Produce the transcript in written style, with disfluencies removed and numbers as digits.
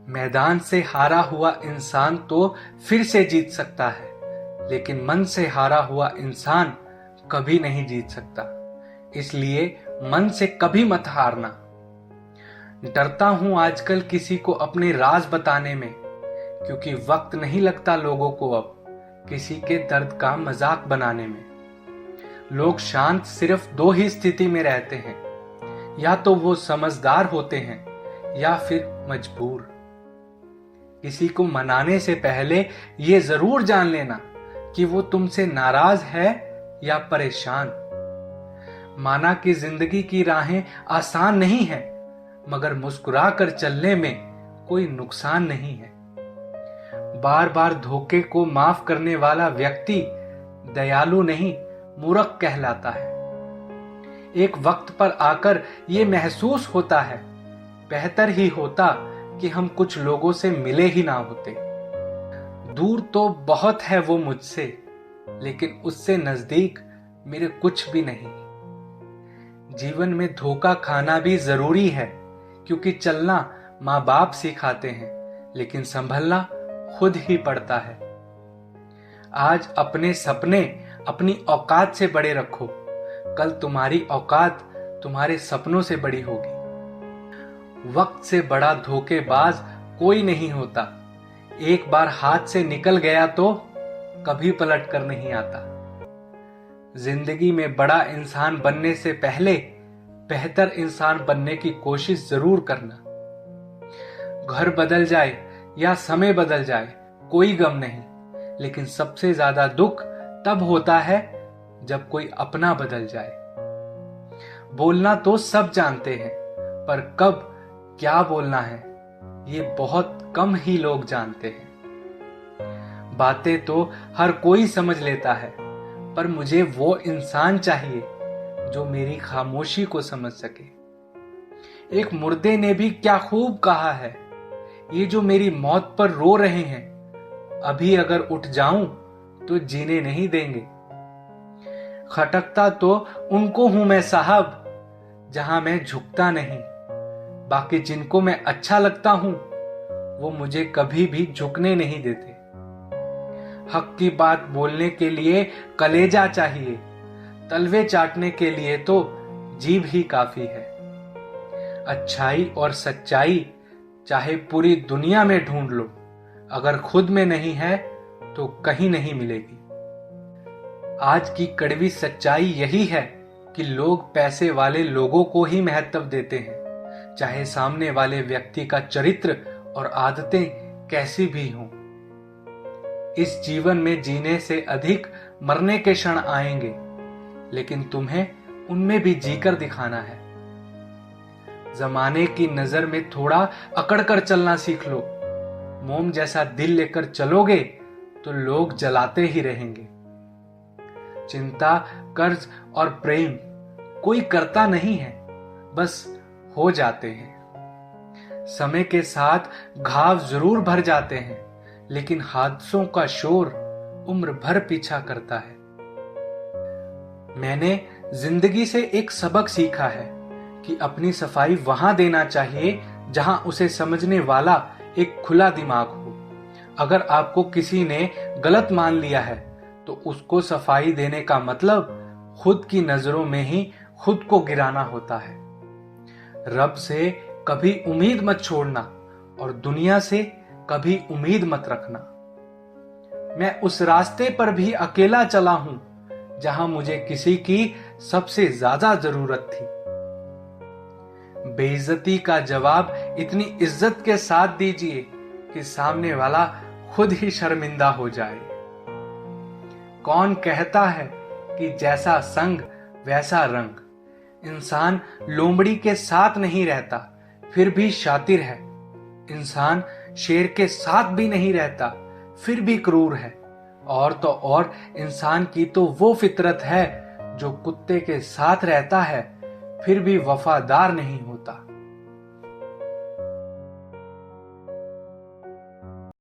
मैदान से हारा हुआ इंसान तो फिर से जीत सकता है, लेकिन मन से हारा हुआ इंसान कभी नहीं जीत सकता। इसलिए मन से कभी मत हारना। डरता हूं आजकल किसी को अपने राज बताने में, क्योंकि वक्त नहीं लगता लोगों को अब किसी के दर्द का मजाक बनाने में। लोग शांत सिर्फ दो ही स्थिति में रहते हैं, या तो वो समझदार होते हैं या फिर मजबूर। किसी को मनाने से पहले ये जरूर जान लेना कि वो तुमसे नाराज है या परेशान। माना कि जिंदगी की राहें आसान नहीं है, मगर मुस्कुरा कर चलने में कोई नुकसान नहीं है। बार बार धोखे को माफ करने वाला व्यक्ति दयालु नहीं, मूर्ख कहलाता है। एक वक्त पर आकर ये महसूस होता है, बेहतर ही होता कि हम कुछ लोगों से मिले ही ना होते। दूर तो बहुत है वो मुझसे, लेकिन उससे नजदीक मेरे कुछ भी नहीं। जीवन में धोखा खाना भी जरूरी है, क्योंकि चलना माँ बाप सिखाते हैं, लेकिन संभलना खुद ही पड़ता है। आज अपने सपने अपनी औकात से बड़े रखो, कल तुम्हारी औकात तुम्हारे सपनों से बड़ी होगी। वक्त से बड़ा धोखेबाज कोई नहीं होता। एक बार हाथ से निकल गया तो कभी पलट कर नहीं आता। जिंदगी में बड़ा इंसान बनने से पहले बेहतर इंसान बनने की कोशिश जरूर करना। घर बदल जाए या समय बदल जाए कोई गम नहीं, लेकिन सबसे ज्यादा दुख तब होता है जब कोई अपना बदल जाए। बोलना तो सब जानते हैं, पर कब क्या बोलना है ये बहुत कम ही लोग जानते हैं। बातें तो हर कोई समझ लेता है, पर मुझे वो इंसान चाहिए जो मेरी खामोशी को समझ सके। एक मुर्दे ने भी क्या खूब कहा है, ये जो मेरी मौत पर रो रहे हैं, अभी अगर उठ जाऊं तो जीने नहीं देंगे। खटकता तो उनको हूं मैं साहब, जहां मैं झुकता नहीं। बाकी जिनको मैं अच्छा लगता हूं, वो मुझे कभी भी झुकने नहीं देते। हक की बात बोलने के लिए कलेजा चाहिए, तलवे चाटने के लिए तो जीभ ही काफी है। अच्छाई और सच्चाई चाहे पूरी दुनिया में ढूंढ लो, अगर खुद में नहीं है तो कहीं नहीं मिलेगी। आज की कड़वी सच्चाई यही है कि लोग पैसे वाले लोगों को ही महत्व देते हैं, चाहे सामने वाले व्यक्ति का चरित्र और आदतें कैसी भी हों। इस जीवन में जीने से अधिक मरने के क्षण आएंगे, लेकिन तुम्हें उनमें भी जीकर दिखाना है। जमाने की नजर में थोड़ा अकड़ कर चलना सीख लो। मोम जैसा दिल लेकर चलोगे तो लोग जलाते ही रहेंगे। चिंता, कर्ज और प्रेम कोई करता नहीं है, बस हो जाते हैं। समय के साथ घाव जरूर भर जाते हैं, लेकिन हादसों का शोर उम्र भर पीछा करता है। मैंने जिंदगी से एक सबक सीखा है कि अपनी सफाई वहां देना चाहिए जहां उसे समझने वाला एक खुला दिमाग हो। अगर आपको किसी ने गलत मान लिया है तो उसको सफाई देने का मतलब खुद की नजरों में ही खुद को गिराना होता है। रब से कभी उम्मीद मत छोड़ना और दुनिया से कभी उम्मीद मत रखना। मैं उस रास्ते पर भी अकेला चला हूं जहां मुझे किसी की सबसे ज्यादा जरूरत थी। बेइज्जती का जवाब इतनी इज्जत के साथ दीजिए कि सामने वाला खुद ही शर्मिंदा हो जाए। कौन कहता है कि जैसा संग वैसा रंग। इंसान लोमड़ी के साथ नहीं रहता फिर भी शातिर है। इंसान शेर के साथ भी नहीं रहता फिर भी क्रूर है। और तो और इंसान की तो वो फितरत है जो कुत्ते के साथ रहता है फिर भी वफादार नहीं होता।